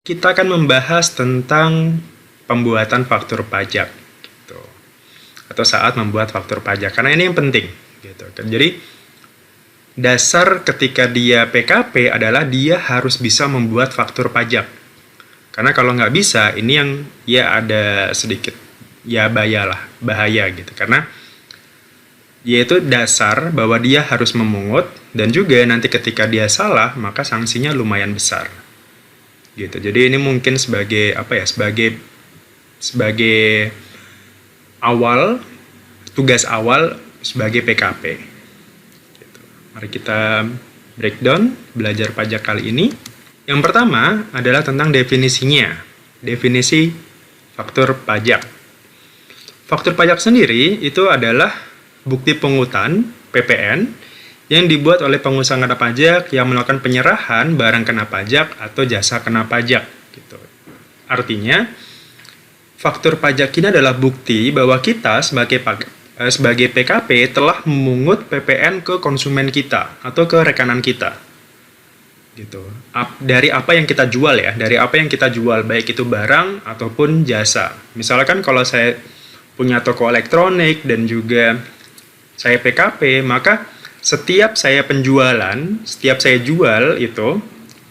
kita akan membahas tentang pembuatan faktur pajak gitu. Atau saat membuat faktur pajak, karena ini yang penting gitu kan. Jadi dasar ketika dia PKP adalah dia harus bisa membuat faktur pajak. Karena kalau nggak bisa, ini yang ya ada sedikit ya bahaya gitu. Karena yaitu dasar bahwa dia harus memungut, dan juga nanti ketika dia salah maka sanksinya lumayan besar gitu. Jadi ini mungkin sebagai sebagai awal, tugas awal sebagai PKP gitu. Mari kita breakdown belajar pajak kali ini. Yang pertama adalah tentang definisinya. Definisi faktur pajak. Faktur pajak sendiri itu adalah bukti pungutan PPN yang dibuat oleh pengusaha kena pajak yang melakukan penyerahan barang kena pajak atau jasa kena pajak gitu. Artinya faktur pajak ini adalah bukti bahwa kita sebagai PKP telah memungut PPN ke konsumen kita atau ke rekanan kita gitu. Dari apa yang kita jual ya, dari apa yang kita jual, baik itu barang ataupun jasa. Misalkan kalau saya punya toko elektronik dan juga saya PKP, maka setiap saya jual itu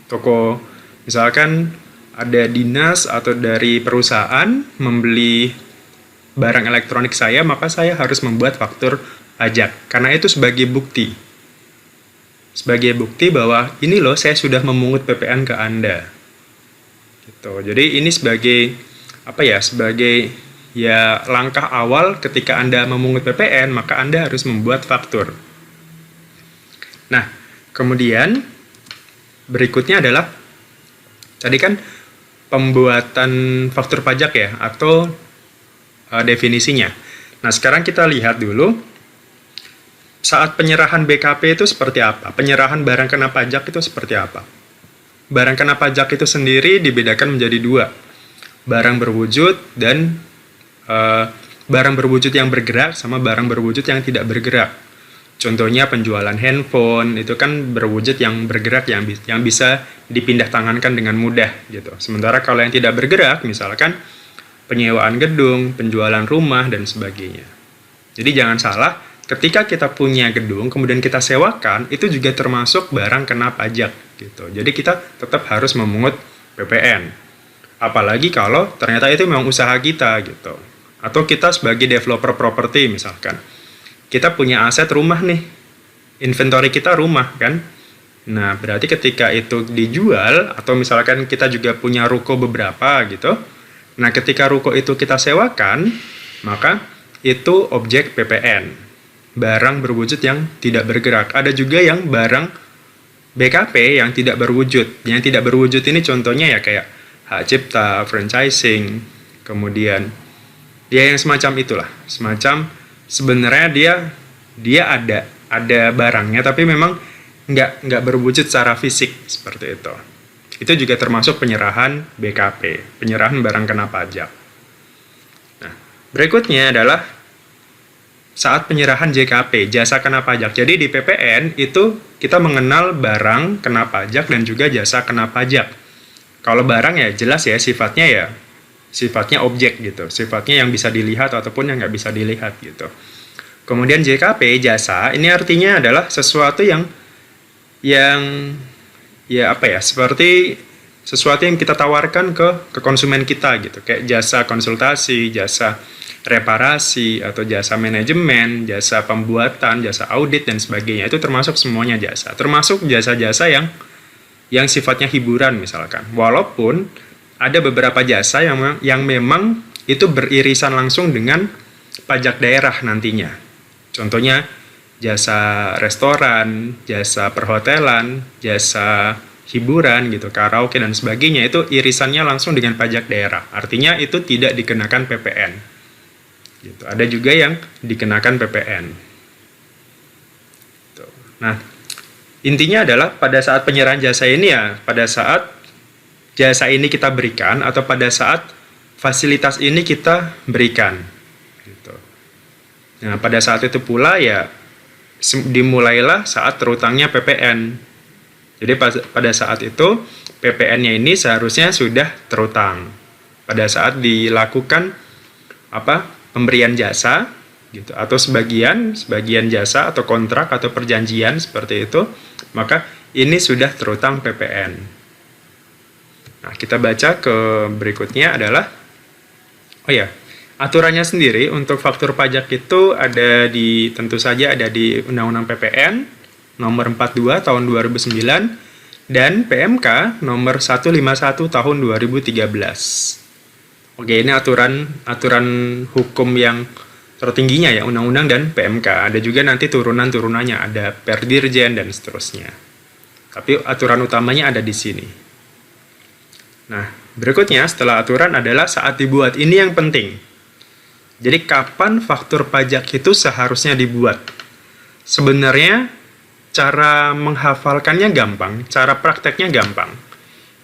toko, misalkan ada dinas atau dari perusahaan membeli barang elektronik saya, maka saya harus membuat faktur pajak. Karena itu sebagai bukti. Sebagai bukti bahwa ini loh saya sudah memungut PPN ke Anda. Gitu. Jadi ini sebagai sebagai langkah awal ketika Anda memungut PPN, maka Anda harus membuat faktur. Nah, kemudian berikutnya adalah tadi kan pembuatan faktur pajak ya, atau definisinya. Nah, sekarang kita lihat dulu saat penyerahan BKP itu seperti apa? Penyerahan barang kena pajak itu seperti apa? Barang kena pajak itu sendiri dibedakan menjadi dua. Barang berwujud dan barang berwujud yang bergerak sama barang berwujud yang tidak bergerak. Contohnya penjualan handphone itu kan berwujud yang bergerak, yang bisa dipindah tangankan dengan mudah gitu. Sementara kalau yang tidak bergerak, misalkan penyewaan gedung, penjualan rumah dan sebagainya. Jadi jangan salah, ketika kita punya gedung kemudian kita sewakan, itu juga termasuk barang kena pajak gitu. Jadi kita tetap harus memungut PPN. Apalagi kalau ternyata itu memang usaha kita gitu. Atau kita sebagai developer properti misalkan, kita punya aset rumah nih, inventory kita rumah kan. Nah, berarti ketika itu dijual, atau misalkan kita juga punya ruko beberapa gitu. Nah, ketika ruko itu kita sewakan, maka itu objek PPN. Barang berwujud yang tidak bergerak. Ada juga yang barang BKP yang tidak berwujud. Yang tidak berwujud ini contohnya ya kayak hak cipta, franchising, kemudian dia yang semacam itulah. Semacam sebenarnya dia ada barangnya, tapi memang nggak berwujud secara fisik seperti itu. Itu juga termasuk penyerahan BKP, penyerahan barang kena pajak. Nah, berikutnya adalah saat penyerahan JKP, jasa kena pajak. Jadi di PPN itu kita mengenal barang kena pajak dan juga jasa kena pajak. Kalau barang ya jelas ya sifatnya objek gitu, sifatnya yang bisa dilihat ataupun yang nggak bisa dilihat gitu. Kemudian JKP, jasa, ini artinya adalah sesuatu yang seperti sesuatu yang kita tawarkan ke konsumen kita gitu, kayak jasa konsultasi, jasa reparasi, atau jasa manajemen, jasa pembuatan, jasa audit dan sebagainya. Itu termasuk semuanya jasa, termasuk jasa-jasa yang sifatnya hiburan misalkan. Walaupun ada beberapa jasa yang memang itu beririsan langsung dengan pajak daerah nantinya. Contohnya jasa restoran, jasa perhotelan, jasa hiburan gitu, karaoke dan sebagainya, itu irisannya langsung dengan pajak daerah. Artinya itu tidak dikenakan PPN. Gitu. Ada juga yang dikenakan PPN. Gitu. Nah, intinya adalah pada saat penyerahan jasa ini ya, pada saat jasa ini kita berikan atau pada saat fasilitas ini kita berikan gitu. Nah, pada saat itu pula ya dimulailah saat terutangnya PPN Jadi pada saat itu PPN-nya ini seharusnya sudah terutang. Pada saat dilakukan pemberian jasa gitu, atau sebagian jasa atau kontrak atau perjanjian seperti itu, maka ini sudah terutang PPN. Nah, kita baca ke berikutnya adalah aturannya sendiri untuk faktur pajak itu tentu saja ada di Undang-Undang PPN nomor 42 tahun 2009 dan PMK nomor 151 tahun 2013. Oke, ini aturan hukum yang tertingginya ya, undang-undang dan PMK. Ada juga nanti turunan-turunannya, ada Perdirjen dan seterusnya. Tapi aturan utamanya ada di sini. Nah, berikutnya setelah aturan adalah saat dibuat. Ini yang penting. Jadi kapan faktur pajak itu seharusnya dibuat? Sebenarnya cara menghafalkannya gampang, cara prakteknya gampang.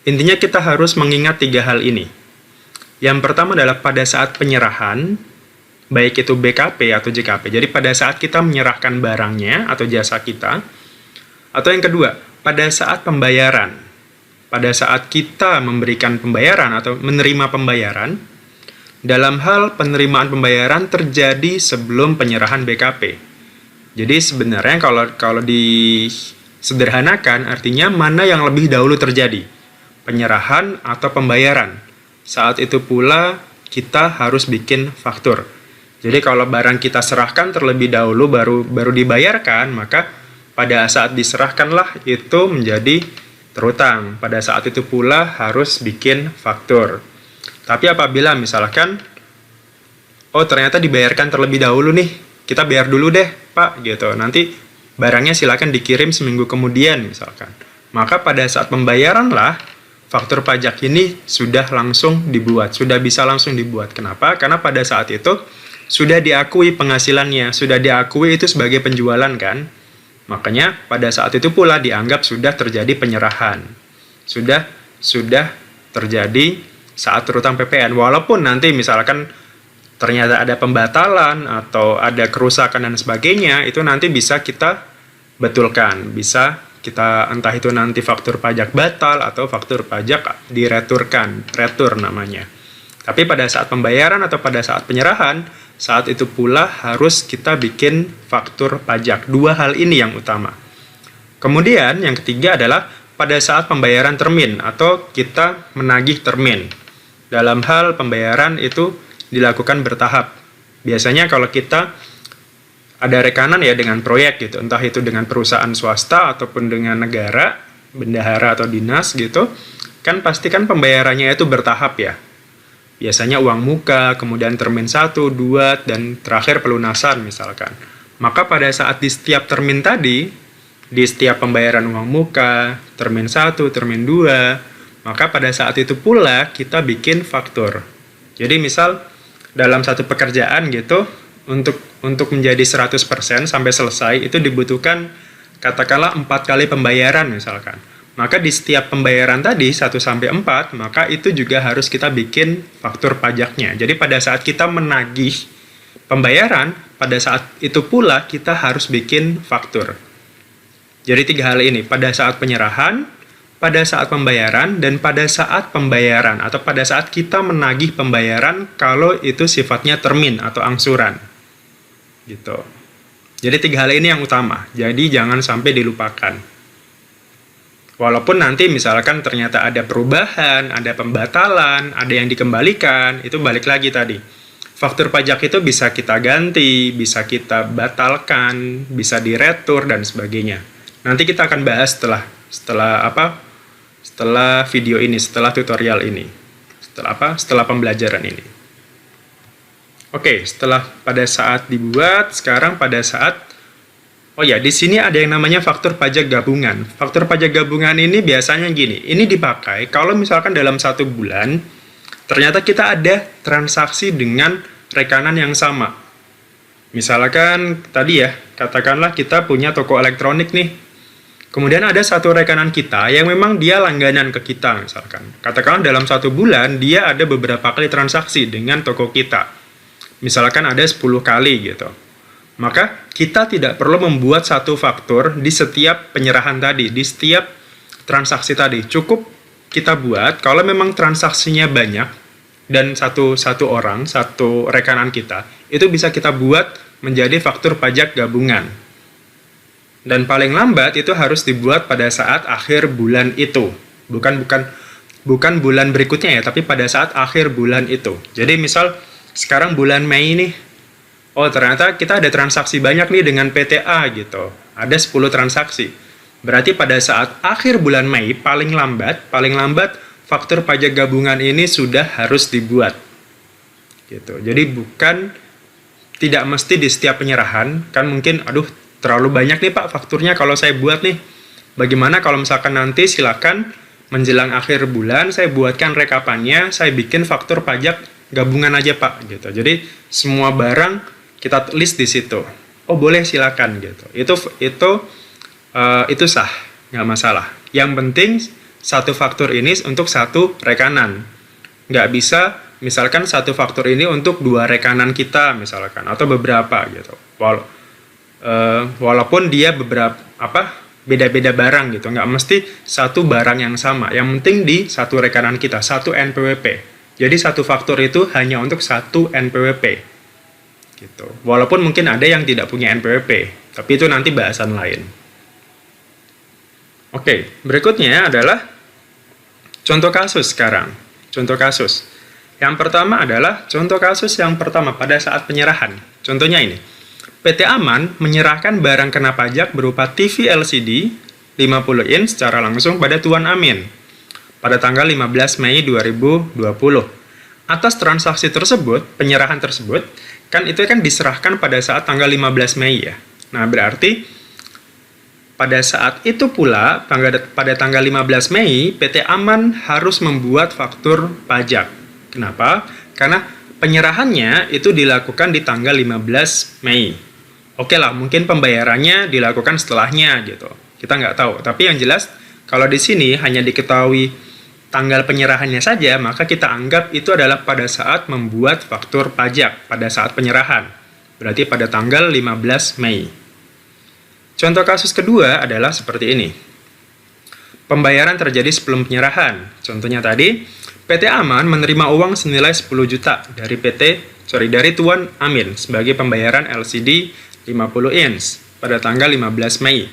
Intinya kita harus mengingat 3 hal ini. Yang pertama adalah pada saat penyerahan, baik itu BKP atau JKP. Jadi pada saat kita menyerahkan barangnya atau jasa kita. Atau yang kedua, pada saat pembayaran. Pada saat kita memberikan pembayaran atau menerima pembayaran, dalam hal penerimaan pembayaran terjadi sebelum penyerahan BKP. Jadi sebenarnya kalau disederhanakan, artinya mana yang lebih dahulu terjadi? Penyerahan atau pembayaran? Saat itu pula kita harus bikin faktur. Jadi kalau barang kita serahkan terlebih dahulu baru dibayarkan, maka pada saat diserahkanlah itu menjadi terutang. Pada saat itu pula harus bikin faktur. Tapi apabila misalkan ternyata dibayarkan terlebih dahulu nih, kita bayar dulu deh Pak gitu. Nanti barangnya silakan dikirim seminggu kemudian misalkan. Maka pada saat pembayaranlah faktur pajak ini sudah langsung dibuat, sudah bisa langsung dibuat. Kenapa? Karena pada saat itu sudah diakui penghasilannya, sudah diakui itu sebagai penjualan kan. Makanya pada saat itu pula dianggap sudah terjadi penyerahan. Sudah terjadi saat terutang PPN. Walaupun nanti misalkan ternyata ada pembatalan atau ada kerusakan dan sebagainya, itu nanti bisa kita betulkan. Bisa kita entah itu nanti faktur pajak batal atau faktur pajak direturkan, retur namanya. Tapi pada saat pembayaran atau pada saat penyerahan, saat itu pula harus kita bikin faktur pajak. 2 hal ini yang utama. Kemudian yang ketiga adalah pada saat pembayaran termin atau kita menagih termin. Dalam hal pembayaran itu dilakukan bertahap. Biasanya kalau kita ada rekanan ya dengan proyek gitu, entah itu dengan perusahaan swasta ataupun dengan negara, bendahara atau dinas gitu, kan pastikan pembayarannya itu bertahap ya. Biasanya uang muka, kemudian termin 1, 2, dan terakhir pelunasan misalkan. Maka pada saat di setiap termin tadi, di setiap pembayaran uang muka, termin 1, termin 2, maka pada saat itu pula kita bikin faktur. Jadi misal dalam satu pekerjaan gitu, untuk menjadi 100% sampai selesai itu dibutuhkan katakanlah 4 kali pembayaran misalkan. Maka di setiap pembayaran tadi 1 sampai 4, maka itu juga harus kita bikin faktur pajaknya. Jadi pada saat kita menagih pembayaran, pada saat itu pula kita harus bikin faktur. Jadi 3 hal ini, pada saat penyerahan, pada saat pembayaran, dan pada saat pembayaran atau pada saat kita menagih pembayaran kalau itu sifatnya termin atau angsuran. Gitu. Jadi 3 hal ini yang utama. Jadi jangan sampai dilupakan. Walaupun nanti misalkan ternyata ada perubahan, ada pembatalan, ada yang dikembalikan, itu balik lagi tadi. Faktur pajak itu bisa kita ganti, bisa kita batalkan, bisa diretur dan sebagainya. Nanti kita akan bahas setelah video ini, setelah tutorial ini. Setelah pembelajaran ini. Oke, setelah pada saat dibuat, sekarang pada saat di sini ada yang namanya faktur pajak gabungan. Faktur pajak gabungan ini biasanya gini, ini dipakai kalau misalkan dalam 1 bulan, ternyata kita ada transaksi dengan rekanan yang sama. Misalkan tadi ya, katakanlah kita punya toko elektronik nih. Kemudian ada satu rekanan kita yang memang dia langganan ke kita misalkan. Katakanlah dalam 1 bulan, dia ada beberapa kali transaksi dengan toko kita. Misalkan ada 10 kali gitu. Maka kita tidak perlu membuat satu faktur di setiap penyerahan tadi, di setiap transaksi tadi. Cukup kita buat, kalau memang transaksinya banyak, dan satu orang, satu rekanan kita, itu bisa kita buat menjadi faktur pajak gabungan. Dan paling lambat itu harus dibuat pada saat akhir bulan itu. Bukan bulan berikutnya ya, tapi pada saat akhir bulan itu. Jadi misal sekarang bulan Mei nih, oh ternyata kita ada transaksi banyak nih dengan PTA gitu. Ada 10 transaksi. Berarti pada saat akhir bulan Mei, paling lambat faktur pajak gabungan ini sudah harus dibuat. Gitu. Jadi tidak mesti di setiap penyerahan, kan mungkin aduh terlalu banyak nih Pak fakturnya kalau saya buat nih. Bagaimana kalau misalkan nanti silakan menjelang akhir bulan saya buatkan rekapannya, saya bikin faktur pajak gabungan aja Pak gitu. Jadi semua barang kita list di situ. Oh boleh silakan gitu. Itu sah, nggak masalah. Yang penting satu faktur ini untuk satu rekanan. Nggak bisa misalkan satu faktur ini untuk 2 rekanan kita misalkan atau beberapa gitu. Walaupun dia beda-beda barang gitu, nggak mesti satu barang yang sama. Yang penting di satu rekanan kita, satu NPWP. Jadi satu faktur itu hanya untuk satu NPWP. Gitu. Walaupun mungkin ada yang tidak punya NPWP, tapi itu nanti bahasan lain. Oke, berikutnya adalah contoh kasus sekarang. Contoh kasus. Yang pertama adalah contoh kasus yang pertama pada saat penyerahan. Contohnya ini. PT Aman menyerahkan barang kena pajak berupa TV LCD 50 inch secara langsung pada Tuan Amin pada tanggal 15 Mei 2020. Atas transaksi tersebut, penyerahan tersebut, kan itu kan diserahkan pada saat tanggal 15 Mei ya. Nah, berarti pada saat itu pula, pada tanggal 15 Mei, PT Aman harus membuat faktur pajak. Kenapa? Karena penyerahannya itu dilakukan di tanggal 15 Mei. Oke lah, mungkin pembayarannya dilakukan setelahnya gitu. Kita nggak tahu. Tapi yang jelas, kalau di sini hanya diketahui tanggal penyerahannya saja, maka kita anggap itu adalah pada saat membuat faktur pajak, pada saat penyerahan. Berarti pada tanggal 15 Mei. Contoh kasus kedua adalah seperti ini. Pembayaran terjadi sebelum penyerahan. Contohnya tadi, PT Aman menerima uang senilai 10 juta dari Tuan Amin sebagai pembayaran LCD 50 inch pada tanggal 15 Mei.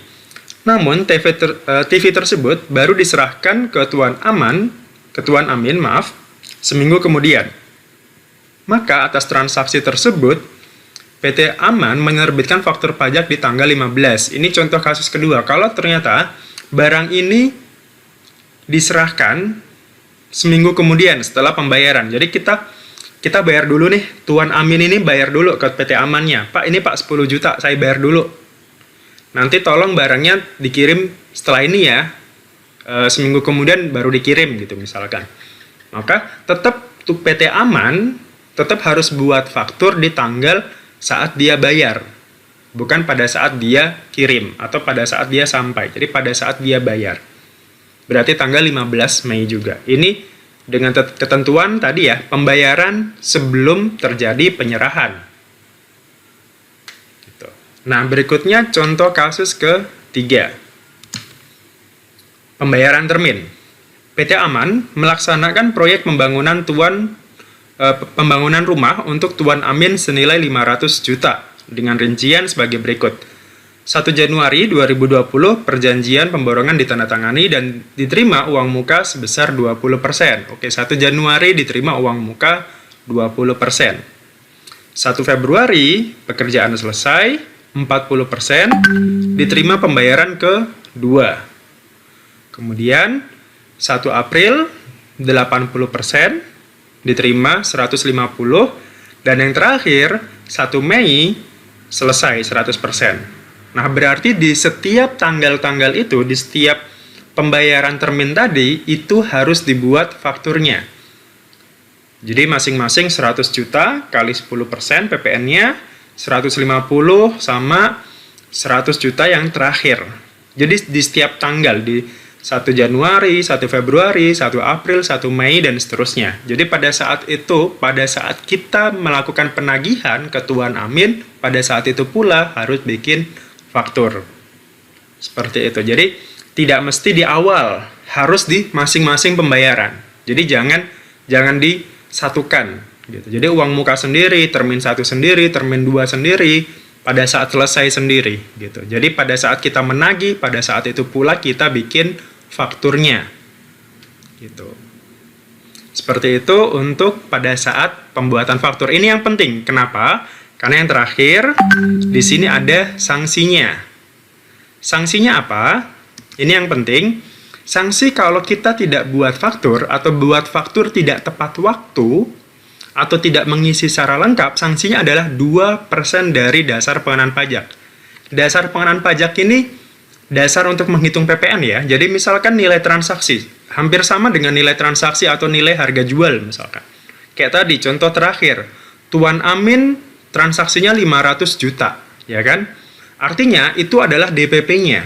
Namun, TV tersebut baru diserahkan ke Tuan Amin, seminggu kemudian. Maka, atas transaksi tersebut, PT Aman menerbitkan faktur pajak di tanggal 15. Ini contoh kasus kedua. Kalau ternyata barang ini diserahkan seminggu kemudian setelah pembayaran. Jadi kita bayar dulu nih, Tuan Amin ini bayar dulu ke PT Amannya. Pak, ini Pak 10 juta, saya bayar dulu. Nanti tolong barangnya dikirim setelah ini ya, seminggu kemudian baru dikirim gitu misalkan. Maka tetap PT Aman tetap harus buat faktur di tanggal saat dia bayar, bukan pada saat dia kirim atau pada saat dia sampai. Jadi pada saat dia bayar. Berarti tanggal 15 Mei juga. Ini dengan ketentuan tadi ya, pembayaran sebelum terjadi penyerahan. Nah, berikutnya contoh kasus ketiga. Pembayaran termin. PT Aman melaksanakan proyek pembangunan rumah untuk Tuan Amin senilai 500 juta dengan rincian sebagai berikut. 1 Januari 2020 perjanjian pemborongan ditandatangani dan diterima uang muka sebesar 20%. Oke, 1 Januari diterima uang muka 20%. 1 Februari pekerjaan selesai, 40%, diterima pembayaran kedua. Kemudian 1 April 80%, diterima 150, dan yang terakhir 1 Mei selesai 100%. Nah, berarti di setiap tanggal-tanggal itu, di setiap pembayaran termin tadi, itu harus dibuat fakturnya. Jadi masing-masing 100 juta kali 10% PPN-nya, 150 sama 100 juta yang terakhir. Jadi di setiap tanggal, di 1 Januari, 1 Februari, 1 April, 1 Mei, dan seterusnya. Jadi pada saat itu, pada saat kita melakukan penagihan ke Tuan Amin, pada saat itu pula harus bikin faktur. Seperti itu. Jadi tidak mesti di awal, harus di masing-masing pembayaran. Jadi jangan disatukan gitu. Jadi uang muka sendiri, termin 1 sendiri, termin 2 sendiri, pada saat selesai sendiri gitu. Jadi pada saat kita menagih, pada saat itu pula kita bikin fakturnya. Gitu. Seperti itu untuk pada saat pembuatan faktur. Ini yang penting. Kenapa? Karena yang terakhir di sini ada sanksinya. Sanksinya apa? Ini yang penting. Sanksi kalau kita tidak buat faktur atau buat faktur tidak tepat waktu atau tidak mengisi secara lengkap, sanksinya adalah 2% dari dasar pengenaan pajak. Dasar pengenaan pajak ini dasar untuk menghitung PPN ya. Jadi misalkan nilai transaksi hampir sama dengan nilai transaksi atau nilai harga jual misalkan. Kayak tadi contoh terakhir, Tuan Amin transaksinya 500 juta, ya kan? Artinya itu adalah DPP-nya.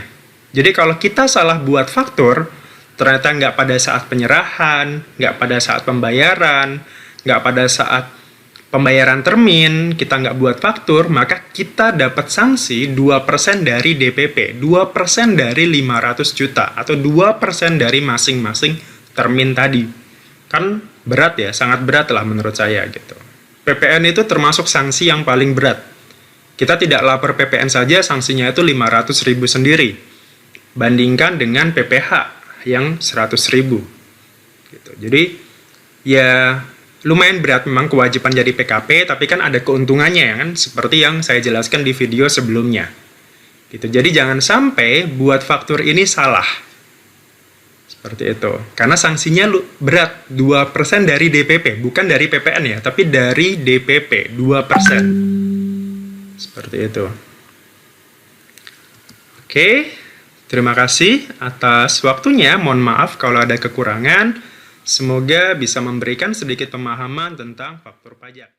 Jadi kalau kita salah buat faktur, ternyata nggak pada saat penyerahan, nggak pada saat pembayaran, nggak pada saat pembayaran termin, kita nggak buat faktur, maka kita dapat sanksi 2% dari DPP, 2% dari 500 juta, atau 2% dari masing-masing termin tadi. Kan berat ya, sangat berat lah menurut saya gitu. PPN itu termasuk sanksi yang paling berat. Kita tidak lapor PPN saja, sanksinya itu 500.000 sendiri. Bandingkan dengan PPH yang 100.000. Gitu. Jadi ya lumayan berat memang kewajiban jadi PKP, tapi kan ada keuntungannya ya kan, seperti yang saya jelaskan di video sebelumnya. Gitu. Jadi jangan sampai buat faktur ini salah. Seperti itu. Karena sanksinya berat, 2% dari DPP, bukan dari PPN ya, tapi dari DPP, 2%. Seperti itu. Oke, terima kasih atas waktunya. Mohon maaf kalau ada kekurangan. Semoga bisa memberikan sedikit pemahaman tentang faktur pajak.